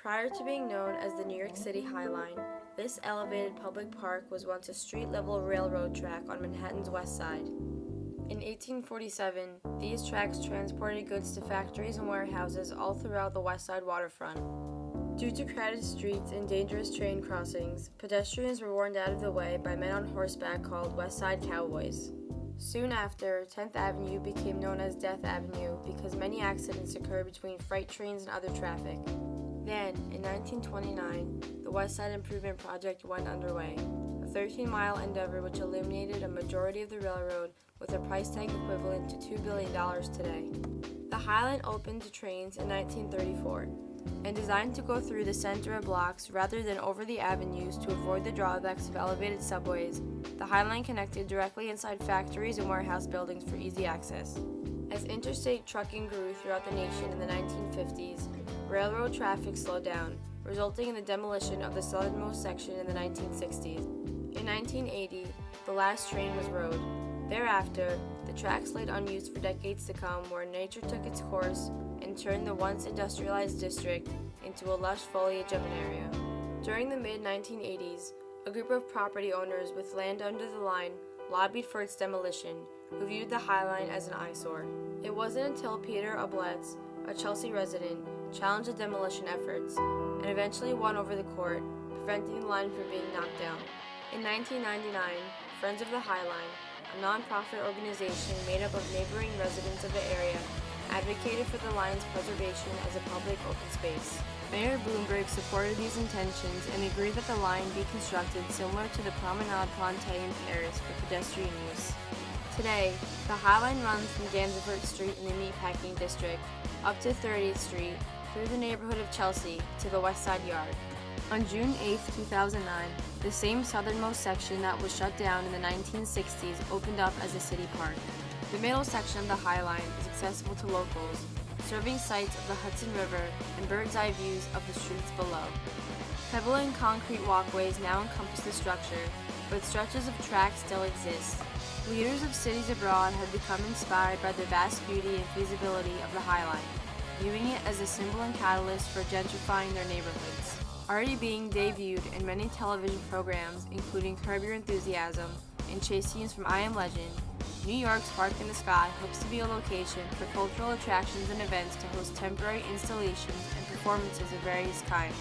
Prior to being known as the New York City Highline, this elevated public park was once a street-level railroad track on Manhattan's west side. In 1847, these tracks transported goods to factories and warehouses all throughout the west side waterfront. Due to crowded streets and dangerous train crossings, pedestrians were warned out of the way by men on horseback called West Side Cowboys. Soon after, 10th Avenue became known as Death Avenue because many accidents occurred between freight trains and other traffic. Then, in 1929, the West Side Improvement Project went underway, a 13-mile endeavor which eliminated a majority of the railroad with a price tag equivalent to $2 billion today. The Highline opened to trains in 1934, and designed to go through the center of blocks rather than over the avenues to avoid the drawbacks of elevated subways, the Highline connected directly inside factories and warehouse buildings for easy access. As interstate trucking grew throughout the nation in the 1950s, railroad traffic slowed down, resulting in the demolition of the southernmost section in the 1960s. In 1980, the last train was rode. Thereafter, the tracks laid unused for decades to come, where nature took its course and turned the once industrialized district into a lush foliage of an area. During the mid-1980s, a group of property owners with land under the line lobbied for its demolition, who viewed the Highline as an eyesore. It wasn't until Peter Oblets, a Chelsea resident, challenged the demolition efforts, and eventually won over the court, preventing the line from being knocked down. In 1999, Friends of the Highline, a non-profit organization made up of neighboring residents of the area, advocated for the line's preservation as a public open space. Mayor Bloomberg supported these intentions and agreed that the line be constructed similar to the Promenade Planté in Paris for pedestrian use. Today, the Highline runs from Gansevoort Street in the Meatpacking District up to 30th Street through the neighborhood of Chelsea to the West Side Yard. On June 8, 2009, the same southernmost section that was shut down in the 1960s opened up as a city park. The middle section of the Highline is accessible to locals, serving sights of the Hudson River and bird's-eye views of the streets below. Pebble and concrete walkways now encompass the structure, but stretches of track still exist. Leaders of cities abroad have become inspired by the vast beauty and feasibility of the Highline, viewing it as a symbol and catalyst for gentrifying their neighborhoods. Already being debuted in many television programs, including Curb Your Enthusiasm and chase scenes from I Am Legend, New York's Park in the Sky hopes to be a location for cultural attractions and events to host temporary installations and performances of various kinds.